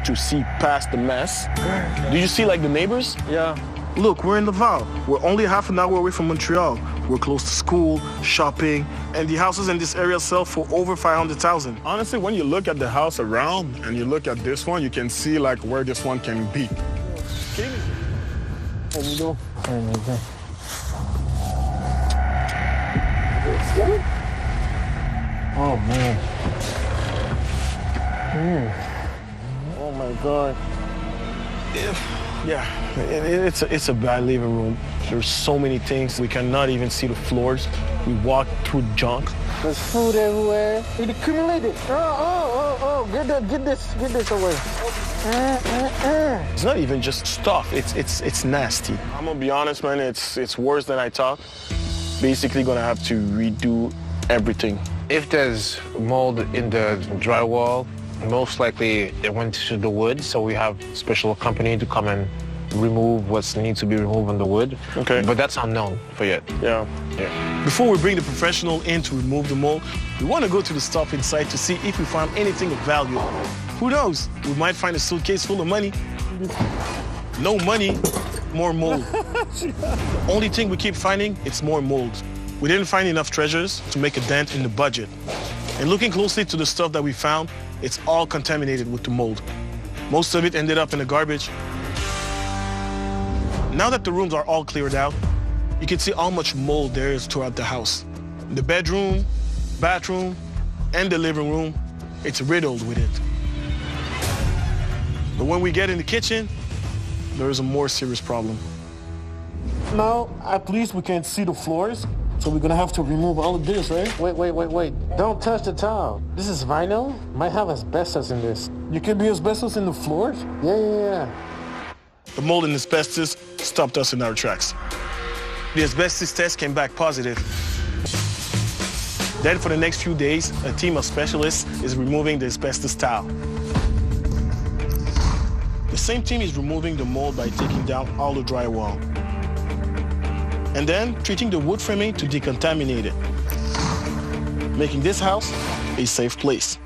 to see past the mess. Do you see like the neighbors? Yeah. Look, we're in Laval. We're only half an hour away from Montreal. We're close to school, shopping, and the houses in this area sell for over 500,000. Honestly, when you look at the house around and you look at this one, you can see like where this one can be. Oh, man. Oh, my God. Yeah, it's a bad living room. There's so many things. We cannot even see the floors. We walk through junk. There's food everywhere. It accumulated. Oh, get this away. It's not even just stuff, it's nasty. I'm gonna be honest, man, it's worse than I thought. Basically gonna have to redo everything. If there's mold in the drywall, most likely it went to the wood, so we have a special company to come and remove what needs to be removed on the wood. Okay. But that's unknown for yet. Yeah. Before we bring the professional in to remove the mold, we want to go to the stuff inside to see if we found anything of value. Who knows? We might find a suitcase full of money. No money, more mold. Only thing we keep finding, it's more mold. We didn't find enough treasures to make a dent in the budget. And looking closely to the stuff that we found, it's all contaminated with the mold. Most of it ended up in the garbage. Now that the rooms are all cleared out, you can see how much mold there is throughout the house. The bedroom, bathroom, and the living room, it's riddled with it. But when we get in the kitchen, there is a more serious problem. Now, at least we can see the floors, so we're gonna have to remove all of this, right? Wait. Don't touch the tile. This is vinyl. Might have asbestos in this. You could be asbestos in the floors? Yeah. The mold and asbestos stopped us in our tracks. The asbestos test came back positive. Then for the next few days, a team of specialists is removing the asbestos tile. The same team is removing the mold by taking down all the drywall. And then treating the wood framing to decontaminate it, making this house a safe place.